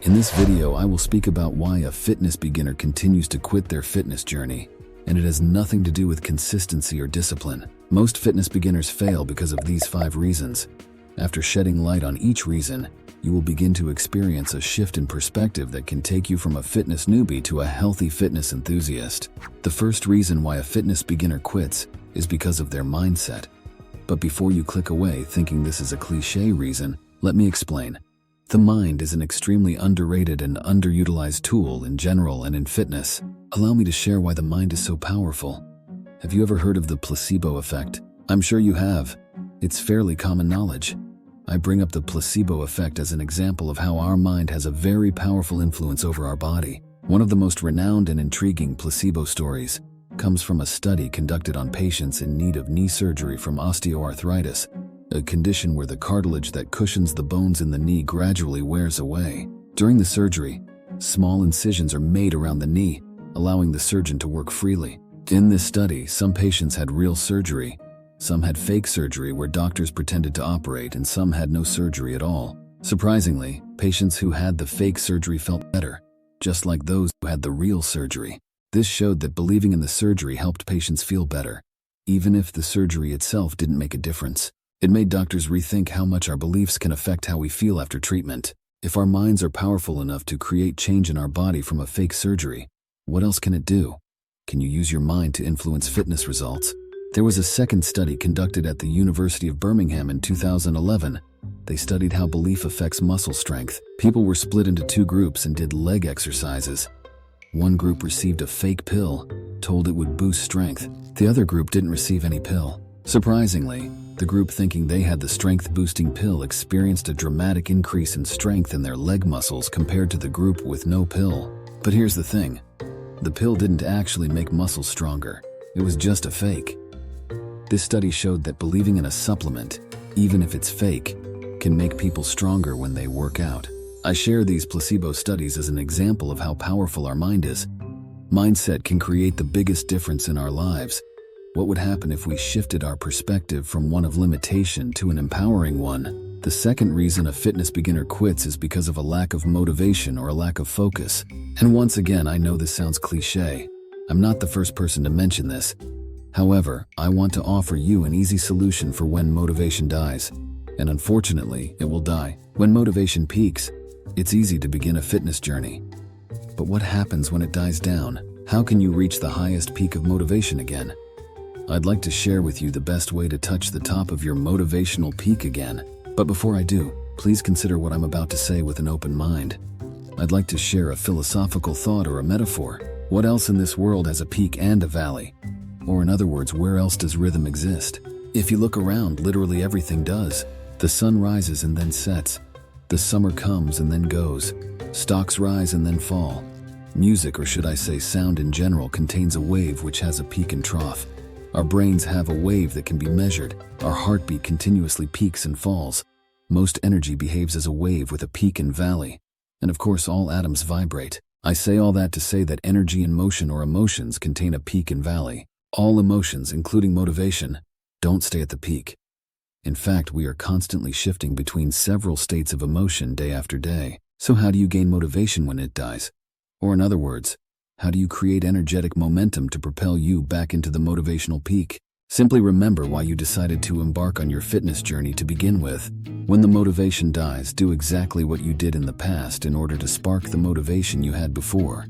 In this video, I will speak about why a fitness beginner continues to quit their fitness journey, and it has nothing to do with consistency or discipline. Most fitness beginners fail because of these 5 reasons. After shedding light on each reason, you will begin to experience a shift in perspective that can take you from a fitness newbie to a healthy fitness enthusiast. The first reason why a fitness beginner quits is because of their mindset. But before you click away thinking this is a cliche reason, let me explain. The mind is an extremely underrated and underutilized tool in general and in fitness. Allow me to share why the mind is so powerful. Have you ever heard of the placebo effect? I'm sure you have. It's fairly common knowledge. I bring up the placebo effect as an example of how our mind has a very powerful influence over our body. One of the most renowned and intriguing placebo stories comes from a study conducted on patients in need of knee surgery from osteoarthritis, a condition where the cartilage that cushions the bones in the knee gradually wears away. During the surgery, small incisions are made around the knee, allowing the surgeon to work freely. In this study, some patients had real surgery, some had fake surgery where doctors pretended to operate, and some had no surgery at all. Surprisingly, patients who had the fake surgery felt better, just like those who had the real surgery. This showed that believing in the surgery helped patients feel better, even if the surgery itself didn't make a difference. It made doctors rethink how much our beliefs can affect how we feel after treatment. If our minds are powerful enough to create change in our body from a fake surgery, what else can it do? Can you use your mind to influence fitness results? There was a second study conducted at the University of Birmingham in 2011. They studied how belief affects muscle strength. People were split into 2 groups and did leg exercises. One group received a fake pill, told it would boost strength. The other group didn't receive any pill. Surprisingly, the group thinking they had the strength-boosting pill experienced a dramatic increase in strength in their leg muscles compared to the group with no pill. But here's the thing. The pill didn't actually make muscles stronger. It was just a fake. This study showed that believing in a supplement, even if it's fake, can make people stronger when they work out. I share these placebo studies as an example of how powerful our mind is. Mindset can create the biggest difference in our lives. What would happen if we shifted our perspective from one of limitation to an empowering one? The second reason a fitness beginner quits is because of a lack of motivation or a lack of focus. And once again, I know this sounds cliche. I'm not the first person to mention this. However, I want to offer you an easy solution for when motivation dies. And unfortunately, it will die. When motivation peaks, it's easy to begin a fitness journey. But what happens when it dies down? How can you reach the highest peak of motivation again? I'd like to share with you the best way to touch the top of your motivational peak again. But before I do, please consider what I'm about to say with an open mind. I'd like to share a philosophical thought or a metaphor. What else in this world has a peak and a valley? Or in other words, where else does rhythm exist? If you look around, literally everything does. The sun rises and then sets. The summer comes and then goes. Stocks rise and then fall. Music, or should I say sound in general, contains a wave which has a peak and trough. Our brains have a wave that can be measured. Our heartbeat continuously peaks and falls. Most energy behaves as a wave with a peak and valley. And of course, all atoms vibrate. I say all that to say that energy and motion or emotions contain a peak and valley. All emotions, including motivation, don't stay at the peak. In fact, we are constantly shifting between several states of emotion day after day. So how do you gain motivation when it dies? Or in other words, how do you create energetic momentum to propel you back into the motivational peak? Simply remember why you decided to embark on your fitness journey to begin with. When the motivation dies, do exactly what you did in the past in order to spark the motivation you had before.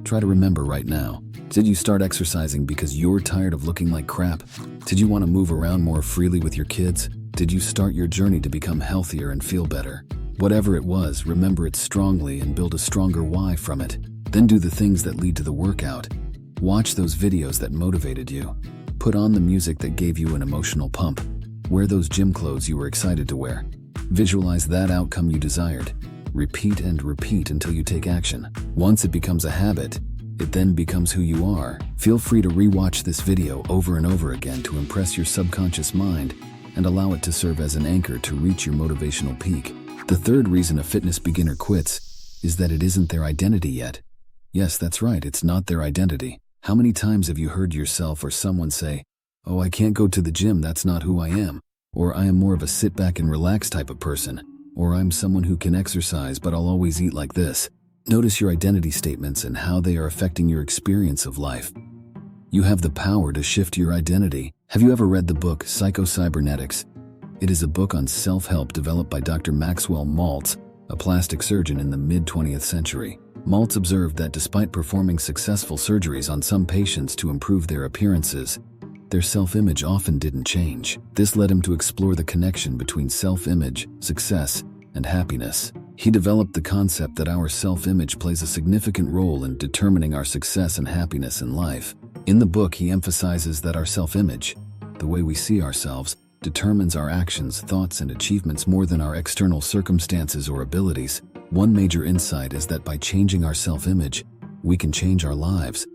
Try to remember right now. Did you start exercising because you're tired of looking like crap? Did you want to move around more freely with your kids? Did you start your journey to become healthier and feel better? Whatever it was, remember it strongly and build a stronger why from it. Then do the things that lead to the workout. Watch those videos that motivated you. Put on the music that gave you an emotional pump. Wear those gym clothes you were excited to wear. Visualize that outcome you desired. Repeat and repeat until you take action. Once it becomes a habit, it then becomes who you are. Feel free to re-watch this video over and over again to impress your subconscious mind and allow it to serve as an anchor to reach your motivational peak. The third reason a fitness beginner quits is that it isn't their identity yet. Yes, that's right, it's not their identity. How many times have you heard yourself or someone say, "Oh, I can't go to the gym, that's not who I am," or "I am more of a sit back and relax type of person"? or I'm someone who can exercise but I'll always eat like this. Notice your identity statements and how they are affecting your experience of life. You have the power to shift your identity. Have you ever read the book Psycho-Cybernetics? It is a book on self-help developed by Dr. Maxwell Maltz, a plastic surgeon in the mid-20th century. Maltz observed that despite performing successful surgeries on some patients to improve their appearances, their self-image often didn't change. This led him to explore the connection between self-image, success, and happiness. He developed the concept that our self-image plays a significant role in determining our success and happiness in life. In the book, he emphasizes that our self-image, the way we see ourselves, determines our actions, thoughts, and achievements more than our external circumstances or abilities. One major insight is that by changing our self-image, we can change our lives.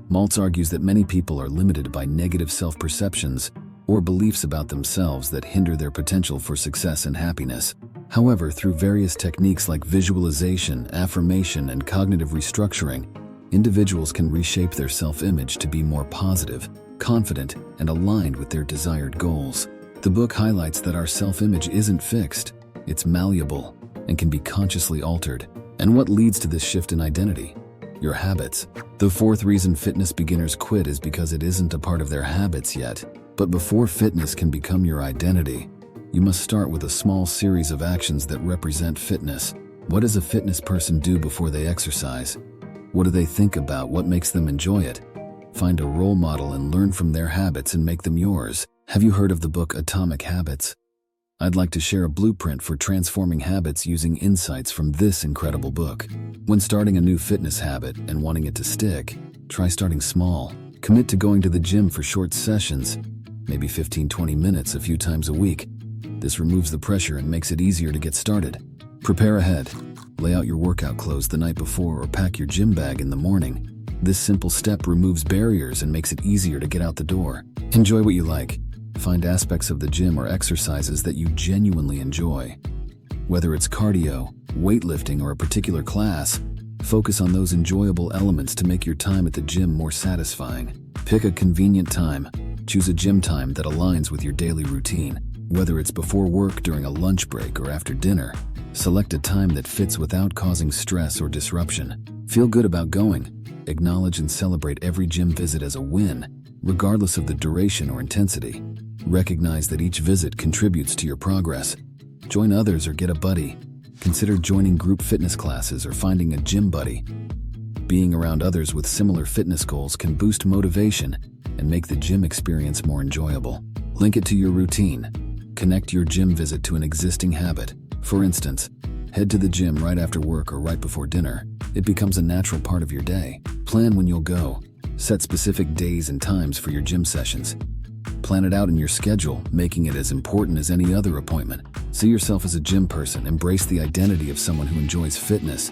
Maltz argues that many people are limited by negative self-perceptions or beliefs about themselves that hinder their potential for success and happiness. However, through various techniques like visualization, affirmation, and cognitive restructuring, individuals can reshape their self-image to be more positive, confident, and aligned with their desired goals. The book highlights that our self-image isn't fixed, it's malleable, and can be consciously altered. And what leads to this shift in identity? Your habits. The fourth reason fitness beginners quit is because it isn't a part of their habits yet. But before fitness can become your identity, you must start with a small series of actions that represent fitness. What does a fitness person do before they exercise? What do they think about? What makes them enjoy it? Find a role model and learn from their habits and make them yours. Have you heard of the book Atomic Habits? I'd like to share a blueprint for transforming habits using insights from this incredible book. When starting a new fitness habit and wanting it to stick, try starting small. Commit to going to the gym for short sessions, maybe 15-20 minutes a few times a week. This removes the pressure and makes it easier to get started. Prepare ahead. Lay out your workout clothes the night before or pack your gym bag in the morning. This simple step removes barriers and makes it easier to get out the door. Enjoy what you like. Find aspects of the gym or exercises that you genuinely enjoy. Whether it's cardio, weightlifting, or a particular class, focus on those enjoyable elements to make your time at the gym more satisfying. Pick a convenient time. Choose a gym time that aligns with your daily routine. Whether it's before work, during a lunch break, or after dinner, select a time that fits without causing stress or disruption. Feel good about going. Acknowledge and celebrate every gym visit as a win, regardless of the duration or intensity. Recognize that each visit contributes to your progress. Join others or get a buddy. Consider joining group fitness classes or finding a gym buddy. Being around others with similar fitness goals can boost motivation and make the gym experience more enjoyable. Link it to your routine. Connect your gym visit to an existing habit. For instance, head to the gym right after work or right before dinner. It becomes a natural part of your day. Plan when you'll go. Set specific days and times for your gym sessions. Plan it out in your schedule, making it as important as any other appointment. See yourself as a gym person. Embrace the identity of someone who enjoys fitness.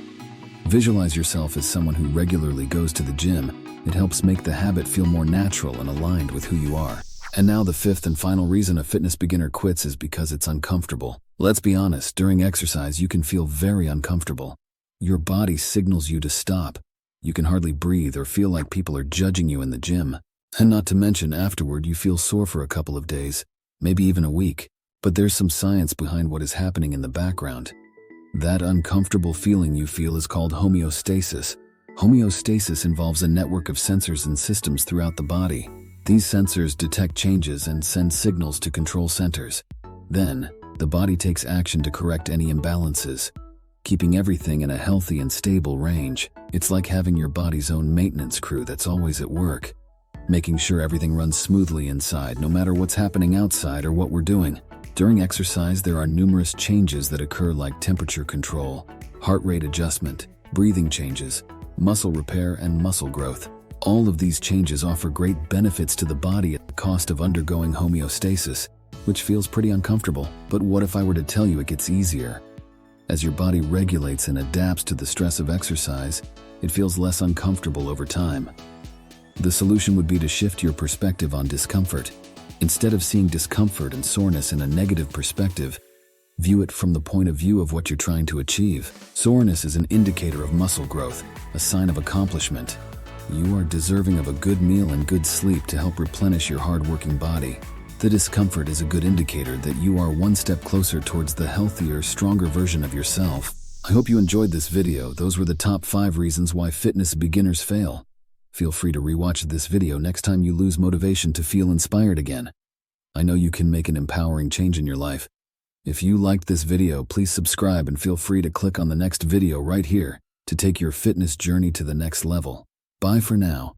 Visualize yourself as someone who regularly goes to the gym. It helps make the habit feel more natural and aligned with who you are. And now the fifth and final reason a fitness beginner quits is because it's uncomfortable. Let's be honest, during exercise you can feel very uncomfortable. Your body signals you to stop. You can hardly breathe or feel like people are judging you in the gym. And not to mention afterward you feel sore for a couple of days, maybe even a week. But there's some science behind what is happening in the background. That uncomfortable feeling you feel is called homeostasis. Homeostasis involves a network of sensors and systems throughout the body. These sensors detect changes and send signals to control centers. Then, the body takes action to correct any imbalances, keeping everything in a healthy and stable range. It's like having your body's own maintenance crew that's always at work, making sure everything runs smoothly inside, no matter what's happening outside or what we're doing. During exercise, there are numerous changes that occur like temperature control, heart rate adjustment, breathing changes, muscle repair, and muscle growth. All of these changes offer great benefits to the body at the cost of undergoing homeostasis, which feels pretty uncomfortable. But what if I were to tell you it gets easier? As your body regulates and adapts to the stress of exercise, it feels less uncomfortable over time. The solution would be to shift your perspective on discomfort. Instead of seeing discomfort and soreness in a negative perspective, view it from the point of view of what you're trying to achieve. Soreness is an indicator of muscle growth, a sign of accomplishment. You are deserving of a good meal and good sleep to help replenish your hard-working body. The discomfort is a good indicator that you are one step closer towards the healthier, stronger version of yourself. I hope you enjoyed this video. Those were the top 5 reasons why fitness beginners fail. Feel free to rewatch this video next time you lose motivation to feel inspired again. I know you can make an empowering change in your life. If you liked this video, please subscribe and feel free to click on the next video right here to take your fitness journey to the next level. Bye for now.